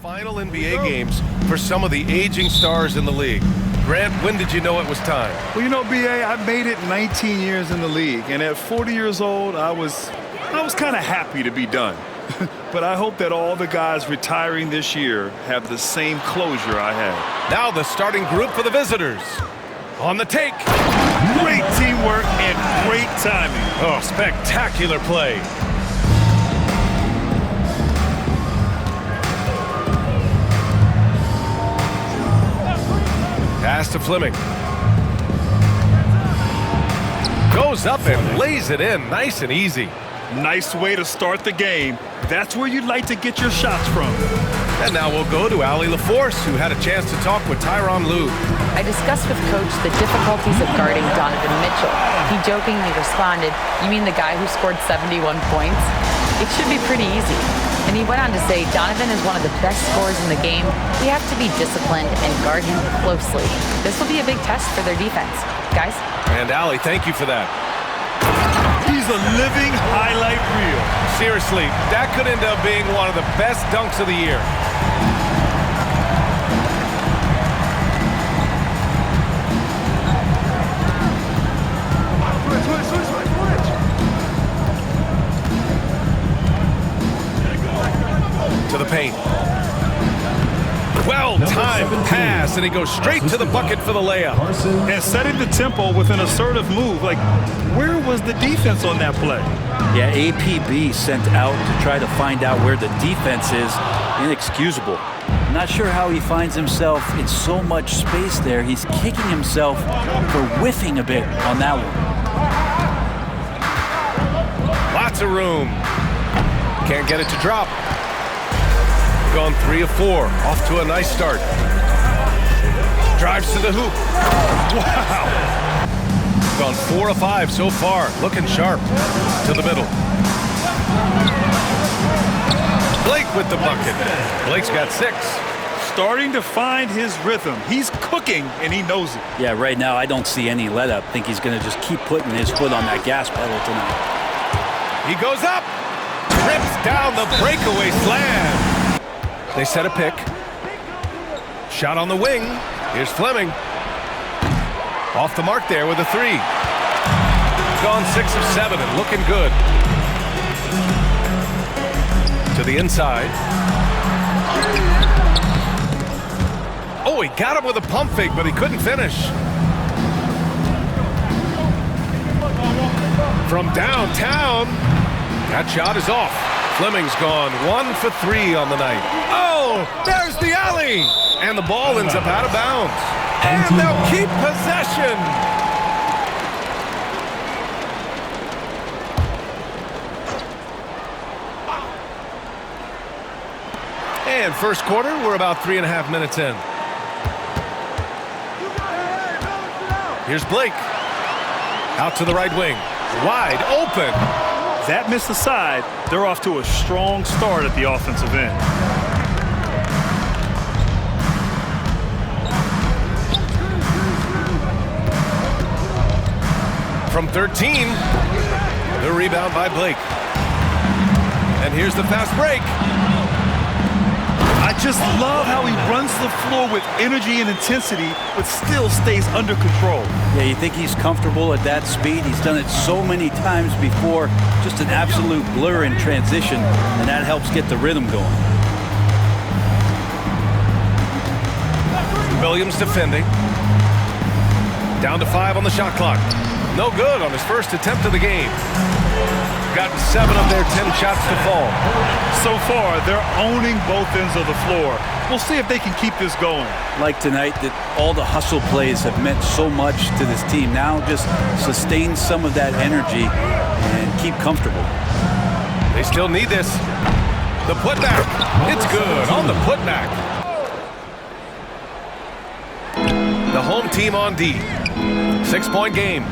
final NBA games for some of the aging stars in the league. Grant, when did you know it was time? Well, you know, B.A., I made it 19 years in the league, and at 40 years old, I was kind of happy to be done. But I hope that all the guys retiring this year have the same closure I had. Now the starting group for the visitors. On the take. Great teamwork and great timing. Oh, spectacular play. Pass to Fleming. Goes up and lays it in nice and easy. Nice way to start the game. That's where you'd like to get your shots from. And now we'll go to Allie LaForce, who had a chance to talk with Tyronn Lue. I discussed with Coach the difficulties of guarding Donovan Mitchell. He jokingly responded, "You mean the guy who scored 71 points? It should be pretty easy." And he went on to say, "Donovan is one of the best scorers in the game. We have to be disciplined and guard him closely. This will be a big test for their defense." Guys? And Allie, thank you for that. He's a living highlight reel. Seriously, that could end up being one of the best dunks of the year. To the paint. Well-timed pass, and he goes straight to the bucket for the layup. And setting the tempo with an assertive move. Like, where was the defense on that play? Yeah, APB sent out to try to find out where the defense is. Inexcusable. Not sure how he finds himself in so much space there. He's kicking himself for whiffing a bit on that one. Lots of room. Can't get it to drop. Gone 3 of 4. Off to a nice start. Drives to the hoop. Wow. Gone 4 of 5 so far. Looking sharp. To the middle. Blake with the bucket. Blake's got 6. Starting to find his rhythm. He's cooking, and he knows it. Yeah, right now I don't see any let up. I think he's going to just keep putting his foot on that gas pedal tonight. He goes up. Rips down the breakaway slam. They set a pick. Shot on the wing. Here's Fleming. Off the mark there with a 3. Gone 6 of 7 and looking good. To the inside. Oh, he got him with a pump fake, but he couldn't finish. From downtown. That shot is off. Fleming's gone 1 for 3 on the night. Oh, there's the alley! And the ball ends up out of bounds. And they'll keep possession. And first quarter, we're about 3.5 minutes in. Here's Blake. Out to the right wing. Wide open. That missed aside. They're off to a strong start at the offensive end. From 13, the rebound by Blake. And here's the fast break. I just love how he runs the floor with energy and intensity, but still stays under control. Yeah, you think he's comfortable at that speed? He's done it so many times before. Just an absolute blur in transition, and that helps get the rhythm going. Williams defending. Down to 5 on the shot clock. No good on his first attempt of the game. Gotten 7 of their 10 shots to fall. So far, they're owning both ends of the floor. We'll see if they can keep this going. Like tonight, that all the hustle plays have meant so much to this team. Now just sustain some of that energy and keep comfortable. They still need this. The putback. It's good on the putback. The home team on D. 6-point game.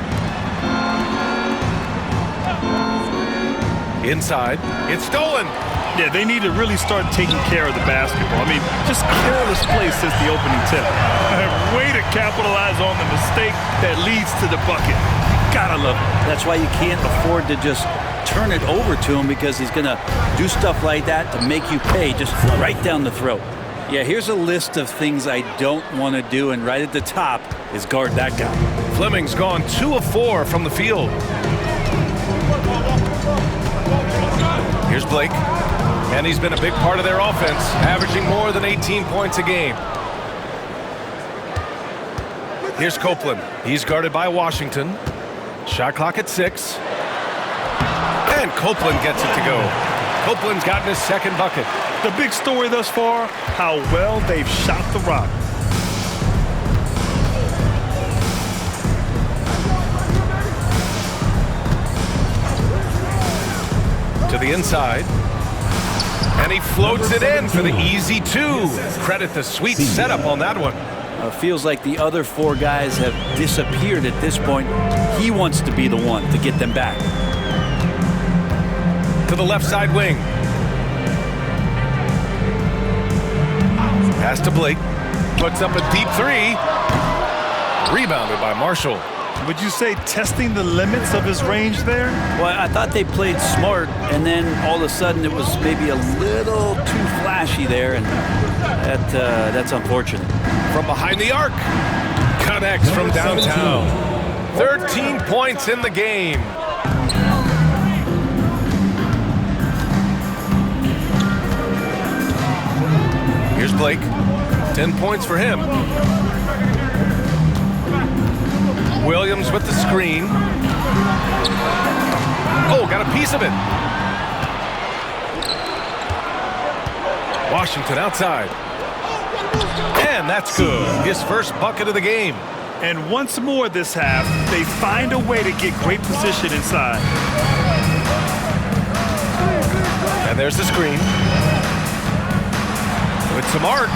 Inside. It's stolen. Yeah, they need to really start taking care of the basketball. I mean, just careless play since the opening tip. Way to capitalize on the mistake that leads to the bucket. Gotta love it. That's why you can't afford to just turn it over to him because he's going to do stuff like that to make you pay just right down the throat. Yeah, here's a list of things I don't want to do, and right at the top is guard that guy. Fleming's gone 2 of 4 from the field. Here's Blake, and he's been a big part of their offense, averaging more than 18 points a game. Here's Copeland. He's guarded by Washington. Shot clock at 6. And Copeland gets it to go. Copeland's gotten his second bucket. The big story thus far, how well they've shot the rock. To the inside. And he floats it in for the easy 2. Credit the sweet setup on that one. Feels like the other 4 guys have disappeared at this point. He wants to be the one to get them back. To the left side wing. Pass to Blake. Puts up a deep 3. Rebounded by Marshall. Would you say testing the limits of his range there? Well, I thought they played smart, and then all of a sudden it was maybe a little too flashy there, and that's unfortunate. From behind the arc. Connects from downtown. 13 points in the game. Here's Blake. 10 points for him. Williams with the screen. Oh, got a piece of it. Washington outside. And that's good. His first bucket of the game. And once more this half, they find a way to get great position inside. And there's the screen. With some arc.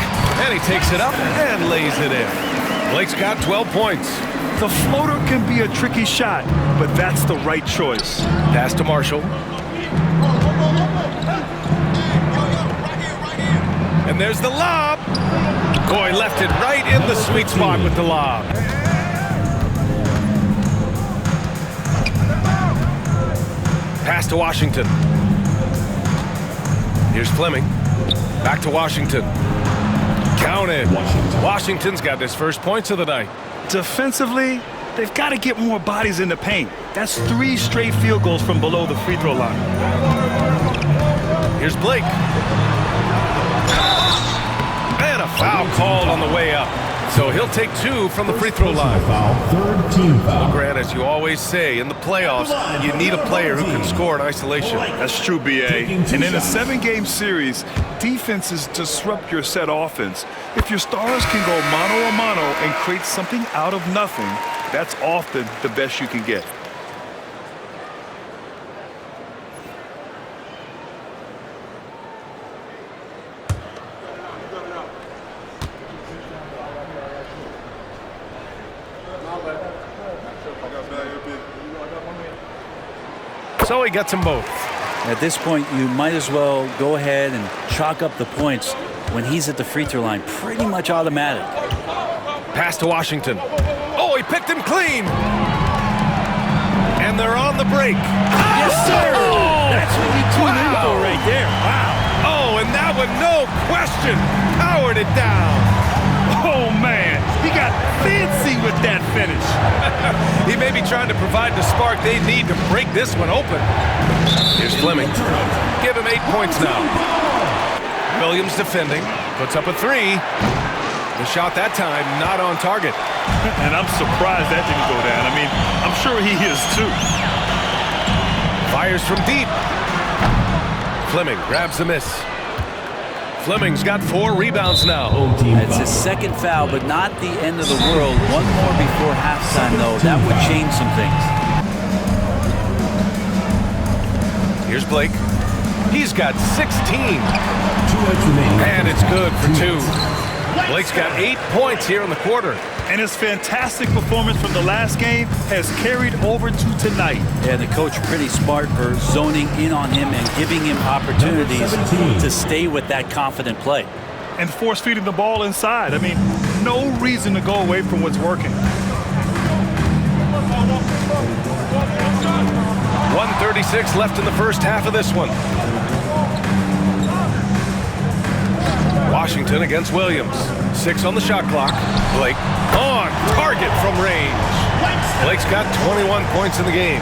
And he takes it up and lays it in. Blake's got 12 points. The floater can be a tricky shot, but that's the right choice. Pass to Marshall. And there's the lob. Goy left it right in the sweet spot with the lob. Pass to Washington. Here's Fleming. Back to Washington. Counted. Washington's got his first points of the night. Defensively, they've got to get more bodies in the paint. That's 3 straight field goals from below the free throw line. Here's Blake. And a foul called on the way up. So he'll take 2 from the free throw line. Third team foul. Well, Grant, as you always say, in the playoffs, you need a player who can score in isolation. That's true, BA. And in a 7-game series, defenses disrupt your set offense. If your stars can go mano-a-mano and create something out of nothing, that's often the best you can get. So he gets them both. At this point, you might as well go ahead and chalk up the points when he's at the free throw line. Pretty much automatic. Pass to Washington. Oh, he picked him clean. And they're on the break. Yes, sir! That's what you tune in for right there. Wow. Oh, and that one, no question, powered it down. Oh, man. He got fancy with that finish. He may be trying to provide the spark they need to break this one open. Here's Fleming. Give him 8 points now. Williams defending. Puts up a 3. The shot that time not on target. And I'm surprised that didn't go down. I mean, I'm sure he is too. Fires from deep. Fleming grabs the miss. Fleming's got 4 rebounds now. That's his second foul, but not the end of the world. One more before halftime, though. That would change some things. Here's Blake. He's got 16. And it's good for 2. Blake's got 8 points here in the quarter. And his fantastic performance from the last game has carried over to tonight. Yeah, the coach pretty smart for zoning in on him and giving him opportunities to stay with that confident play. And force feeding the ball inside. I mean, no reason to go away from what's working. 1:36 left in the first half of this one. Washington against Williams. 6 on the shot clock. Blake on target from range. Blake's got 21 points in the game.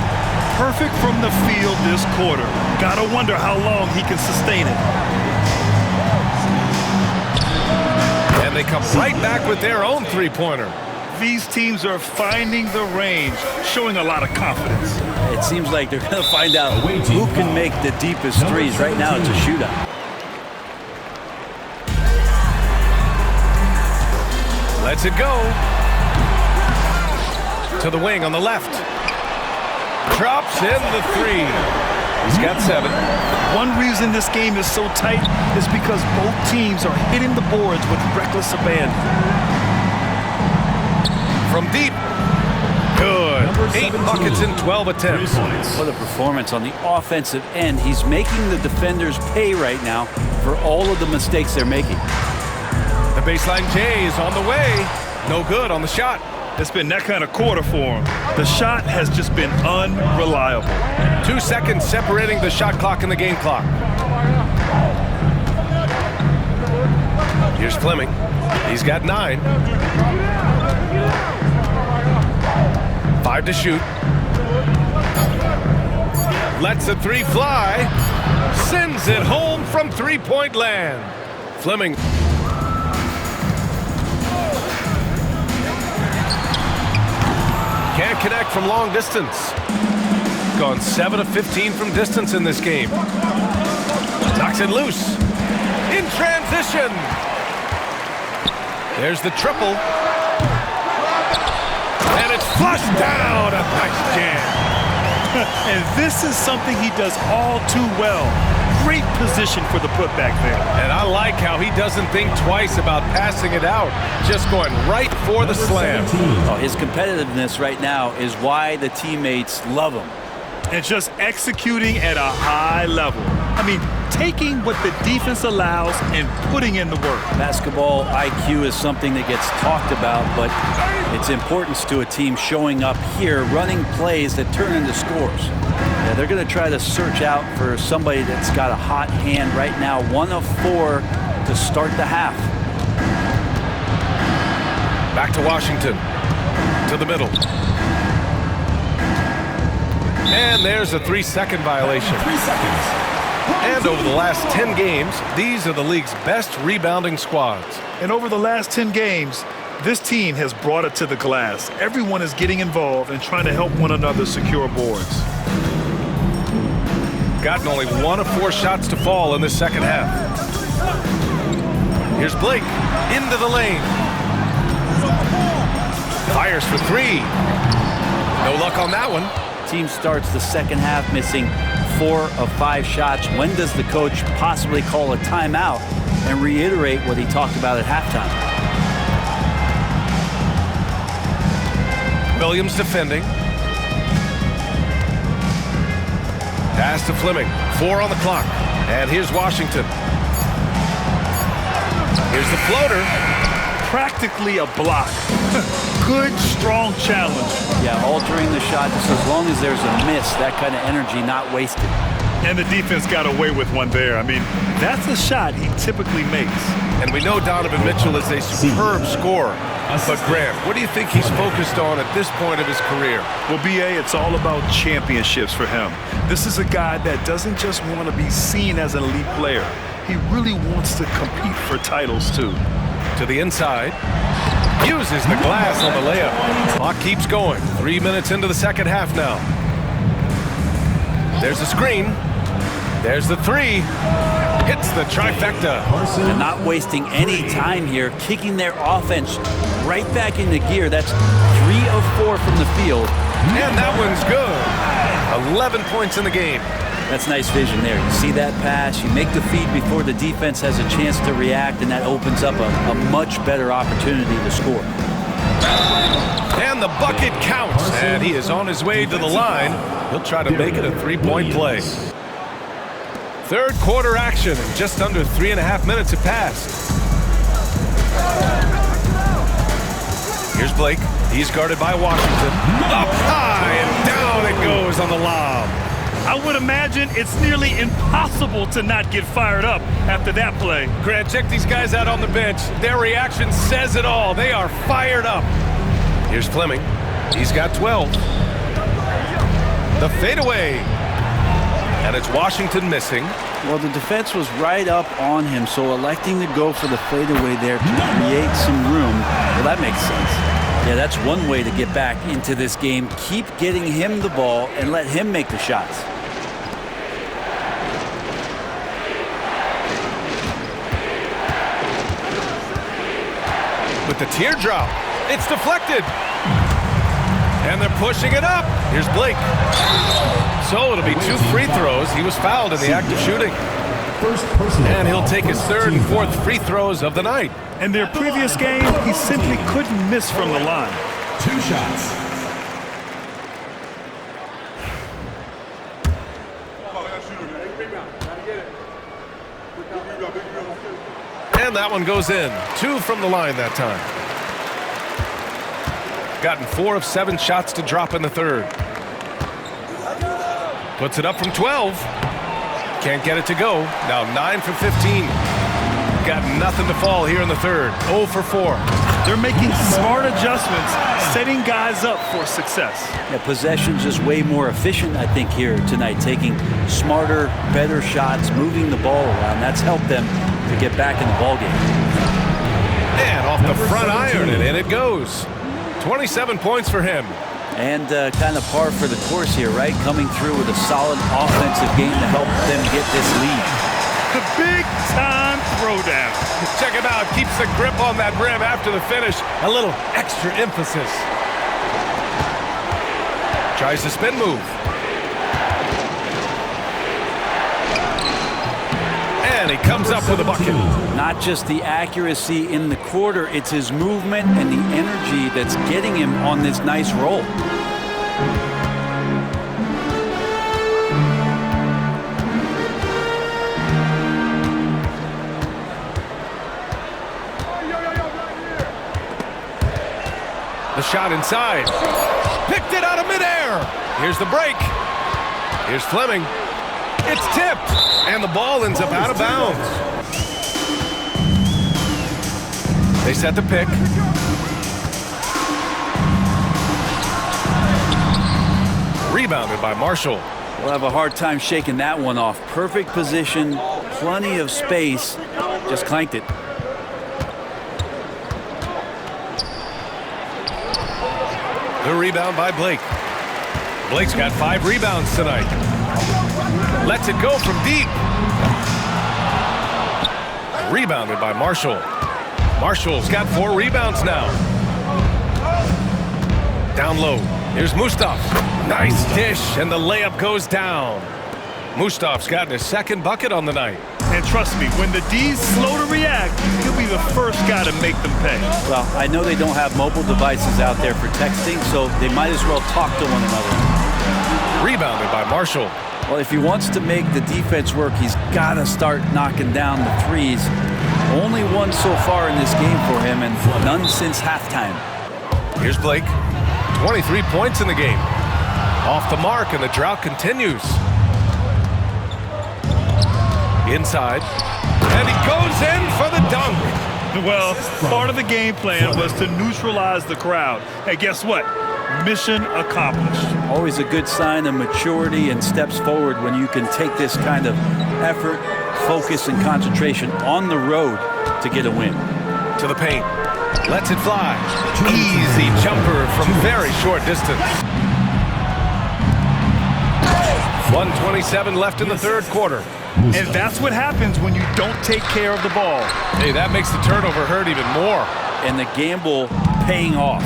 Perfect from the field this quarter. Gotta wonder how long he can sustain it. And they come right back with their own three-pointer. These teams are finding the range, showing a lot of confidence. It seems like they're going to find out who can make the deepest threes. Right now, it's a shootout. Lets it go. To the wing on the left. Drops in the three. He's got 7. One reason this game is so tight is because both teams are hitting the boards with reckless abandon. From deep. Good. 8 buckets in 12 attempts. What a performance on the offensive end. He's making the defenders pay right now for all of the mistakes they're making. The baseline J is on the way. No good on the shot. It's been that kind of quarter for him. The shot has just been unreliable. 2 seconds separating the shot clock and the game clock. Here's Fleming. He's got 9. 5 to shoot. Lets the 3 fly. Sends it home from three-point land. Fleming. Can't connect from long distance. Gone 7 of 15 from distance in this game. Knocks it loose. In transition. There's the triple. And it's flushed down. A nice jam. And this is something he does all too well. Great position for the putback there. And I like how he doesn't think twice about passing it out. Just going right for the slam. Oh, his competitiveness right now is why the teammates love him. And just executing at a high level. I mean, taking what the defense allows and putting in the work. Basketball IQ is something that gets talked about, but its importance to a team showing up here, running plays that turn into scores. Yeah, they're going to try to search out for somebody that's got a hot hand right now. 1 of 4 to start the half. Back to Washington. To the middle. And there's a 3-second violation. 3 seconds. And over the last 10 games, these are the league's best rebounding squads. And over the last 10 games, this team has brought it to the glass. Everyone is getting involved and trying to help one another secure boards. Gotten only 1 of 4 shots to fall in this second half. Here's Blake into the lane. Fires for 3. No luck on that one. Team starts the second half missing 4 of 5 shots. When does the coach possibly call a timeout and reiterate what he talked about at halftime? Williams defending. Pass to Fleming. 4 on the clock. And here's Washington. Here's the floater. Practically a block. Good, strong challenge. Yeah, altering the shot just as long as there's a miss, that kind of energy not wasted. And the defense got away with one there. I mean, that's a shot he typically makes. And we know Donovan Mitchell is a superb scorer. But Grant, what do you think he's focused on at this point of his career? Well, B.A., it's all about championships for him. This is a guy that doesn't just want to be seen as an elite player. He really wants to compete for titles, too. To the inside. Uses the glass on the layup. Clock keeps going. 3 minutes into the second half now. There's the screen. There's the 3. Hits the trifecta. And not wasting any time here, kicking their offense right back into gear. That's 3 of 4 from the field. And that one's good. 11 points in the game. That's nice vision there. You see that pass, you make the feed before the defense has a chance to react, and that opens up a much better opportunity to score. And the bucket counts, and he is on his way to the line. He'll try to make it a 3-point play. Third quarter action, and just under 3.5 minutes have passed. Here's Blake. He's guarded by Washington. Up high, and down it goes on the lob. I would imagine it's nearly impossible to not get fired up after that play. Grant, check these guys out on the bench. Their reaction says it all. They are fired up. Here's Fleming. He's got 12. The fadeaway. And it's Washington missing. Well, the defense was right up on him, so electing to go for the fadeaway there to create some room, well, that makes sense. Yeah, that's one way to get back into this game. Keep getting him the ball and let him make the shots. With the teardrop, it's deflected. And they're pushing it up. Here's Blake. So it'll be 2 free throws. He was fouled in the act of shooting. And he'll take his 3rd and 4th free throws of the night. In their previous game, he simply couldn't miss from the line. 2 shots. And that one goes in. 2 from the line that time. Gotten 4 of 7 shots to drop in the 3rd. Puts it up from 12. Can't get it to go. Now 9 for 15. Got nothing to fall here in the 3rd. 0 for 4. They're making smart adjustments, setting guys up for success. Yeah, possession's just way more efficient, I think, here tonight. Taking smarter, better shots, moving the ball around. That's helped them to get back in the ballgame. And off the front iron, and in it goes. 27 points for him. And kind of par for the course here, right? Coming through with a solid offensive game to help them get this lead. The big-time throwdown. Check him out. Keeps the grip on that rim after the finish. A little extra emphasis. Tries the spin move. And he comes up with a bucket. Not just the accuracy in the quarter, it's his movement and the energy that's getting him on this nice roll. The shot inside. Picked it out of midair. Here's the break. Here's Fleming. It's tipped. And the ball ends up out of bounds. They set the pick. Rebounded by Marshall. We'll have a hard time shaking that one off. Perfect position, plenty of space. Just clanked it. The rebound by Blake. Blake's got 5 rebounds tonight. Lets it go from deep. Rebounded by Marshall. Marshall's got 4 rebounds now. Down low. Here's Mustaf. Nice dish, and the layup goes down. Mustaf's gotten his 2nd bucket on the night. And trust me, when the D's slow to react, he'll be the first guy to make them pay. Well, I know they don't have mobile devices out there for texting, so they might as well talk to one another. Rebounded by Marshall. Well, if he wants to make the defense work, he's got to start knocking down the threes. Only one so far in this game for him, and none since halftime. Here's Blake. 23 points in the game. Off the mark, and the drought continues. Inside. And he goes in for the dunk. Well, part of the game plan was to neutralize the crowd. Hey, guess what? Mission accomplished. Always a good sign of maturity and steps forward when you can take this kind of effort, focus, and concentration on the road to get a win. To the paint. Lets it fly. Easy jumper from very short distance. 1:27 left in the 3rd quarter. And that's what happens when you don't take care of the ball. Hey, that makes the turnover hurt even more. And the gamble paying off.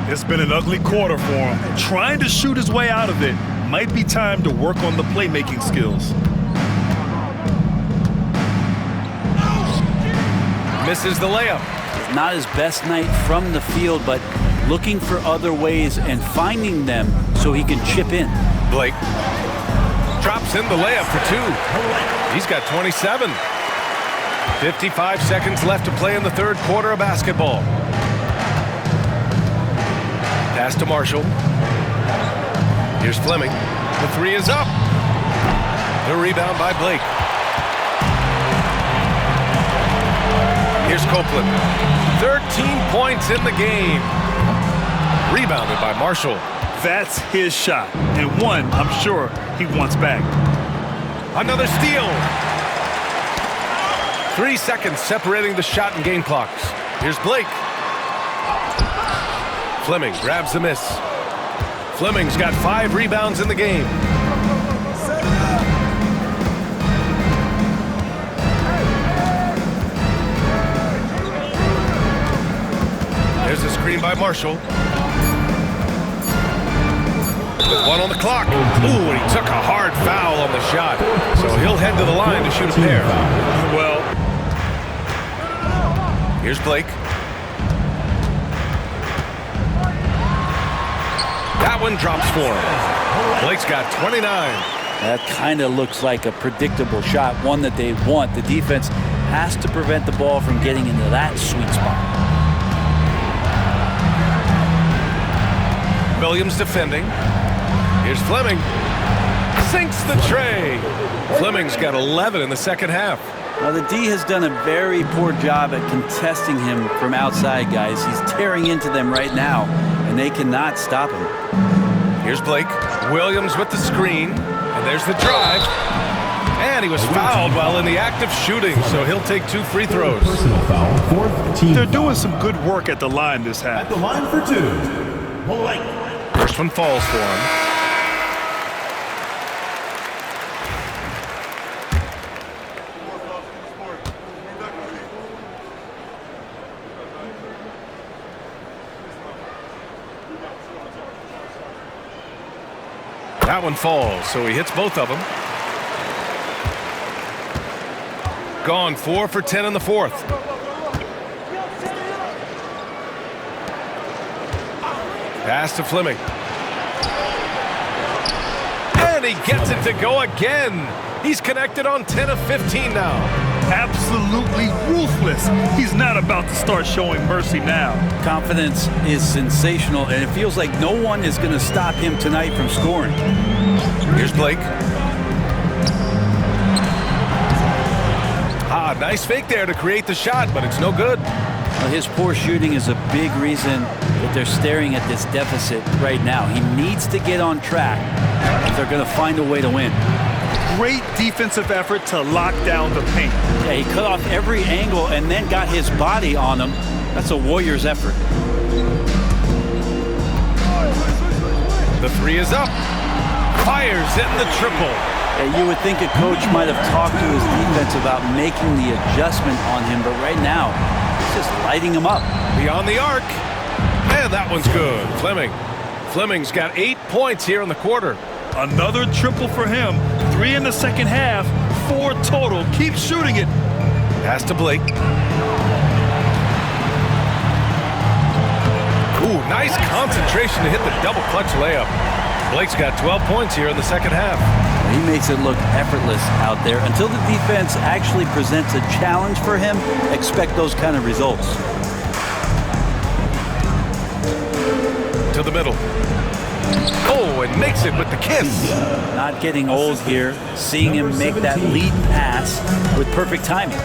It's been an ugly quarter for him. Trying to shoot his way out of it. Might be time to work on the playmaking skills. Misses the layup. Not his best night from the field, but looking for other ways and finding them so he can chip in. Blake drops in the layup for 2. He's got 27. 55 seconds left to play in the 3rd quarter of basketball. Pass to Marshall. Here's Fleming. The 3 is up. The rebound by Blake. Here's Copeland. 13 points in the game. Rebounded by Marshall. That's his shot, and one I'm sure he wants back. Another steal. 3 seconds separating the shot and game clocks. Here's Blake. Fleming grabs the miss. Fleming's got 5 rebounds in the game. There's a screen by Marshall. With 1 on the clock. Ooh, and he took a hard foul on the shot. So he'll head to the line to shoot a pair. Well, here's Blake. That one drops for him. Blake's got 29. That kind of looks like a predictable shot, one that they want. The defense has to prevent the ball from getting into that sweet spot. Williams defending. Here's Fleming. Sinks the tray. Fleming's got 11 in the second half. Now, the D has done a very poor job at contesting him from outside, guys. He's tearing into them right now, and they cannot stop him. Here's Blake. Williams with the screen. And there's the drive. And he was fouled while in the act of shooting, so he'll take 2 free throws. Personal foul, 4th team. they're doing some good work at the line this half. At the line for 2. Blake. First one falls for him. That one falls, so he hits both of them. Gone 4 for 10 in the fourth. Pass to Fleming. And he gets it to go again. He's connected on 10 of 15 now. Absolutely ruthless. He's not about to start showing mercy now. Confidence is sensational, and it feels like no one is going to stop him tonight from scoring. Here's Blake. Nice fake there to create the shot, but it's no good. Well, his poor shooting is a big reason that they're staring at this deficit right now. He needs to get on track if they're going to find a way to win. Great defensive effort to lock down the paint. Yeah, he cut off every angle and then got his body on him. That's a Warriors effort. The 3 is up. Fires in the triple. Yeah, you would think a coach might have talked to his defense about making the adjustment on him, but right now, he's just lighting him up. Beyond the arc. And that one's good. Fleming's got 8 points here in the quarter. Another triple for him. 3 in the second half. 4 total. Keep shooting it. Pass to Blake. Ooh, nice concentration to hit the double clutch layup. Blake's got 12 points here in the second half. He makes it look effortless out there. Until the defense actually presents a challenge for him, expect those kind of results. To the middle. Oh, and makes it with the kiss. Not getting old here, seeing him make that lead pass with perfect timing.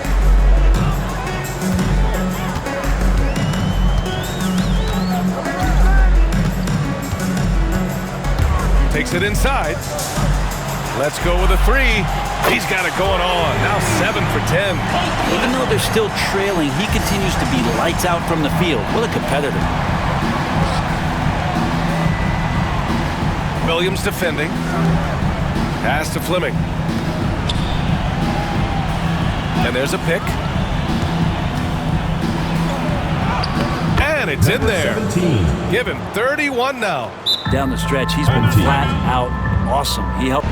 Takes it inside. Let's go with a 3. He's got it going on. Now 7 for 10. Even though they're still trailing, he continues to be lights out from the field. What a competitor. Williams defending. Pass to Fleming. And there's a pick. And it's in there. 17. Give him 31 now. Down the stretch, he's been flat out awesome. He helped.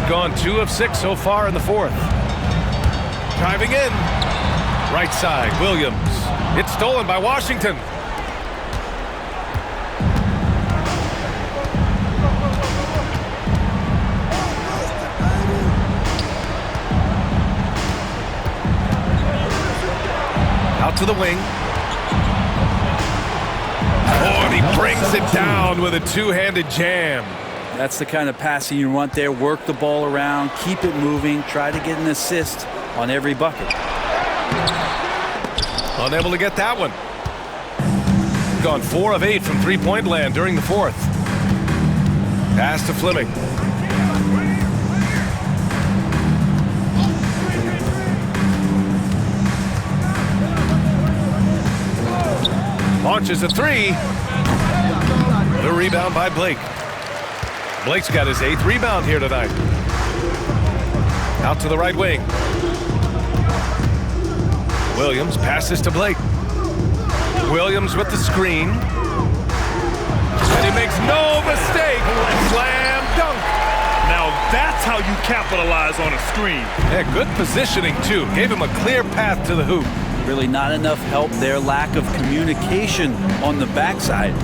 Gone 2 of 6 so far in the fourth. Driving in. Right side, Williams. It's stolen by Washington. Out to the wing. Oh, and he brings it down with a two-handed jam. That's the kind of passing you want there. Work the ball around, keep it moving, try to get an assist on every bucket. Unable to get that one. Gone 4 of 8 from three-point land during the fourth. Pass to Fleming. Launches a three. The rebound by Blake. Blake's got his 8th rebound here tonight. Out to the right wing. Williams passes to Blake. Williams with the screen. And he makes no mistake. Slam dunk. Now that's how you capitalize on a screen. Yeah, good positioning too. Gave him a clear path to the hoop. Really not enough help there. Lack of communication on the backside.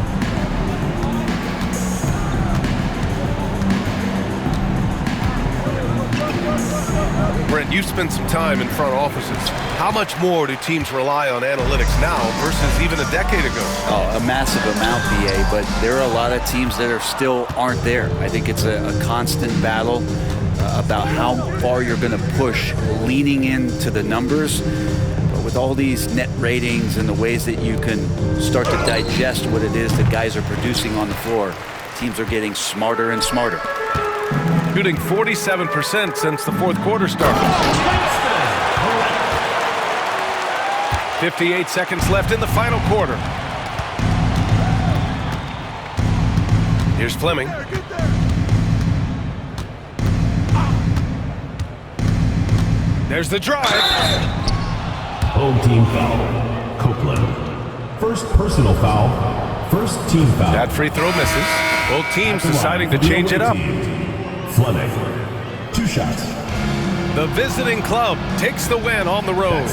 Brent, you've spent some time in front offices. How much more do teams rely on analytics now versus even a decade ago? Oh, a massive amount, BA, but there are a lot of teams that aren't there. I think it's a constant battle about how far you're going to push, leaning into the numbers. But with all these net ratings and the ways that you can start to digest what it is that guys are producing on the floor, teams are getting smarter and smarter. Shooting 47% since the fourth quarter started. 58 seconds left in the final quarter. Here's Fleming. There's the drive. Home team foul. Copeland. First personal foul. First team foul. That free throw misses. Both teams deciding to change it up. Fleming. 2 shots. The visiting club takes the win on the road.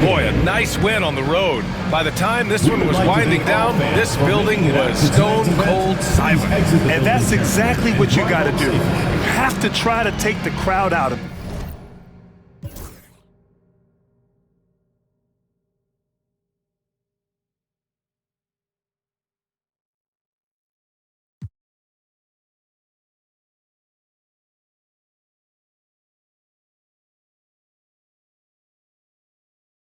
Boy, a nice win on the road. By the time this one was winding down, this building was stone cold silent. And that's exactly what you got to do. You have to try to take the crowd out of it.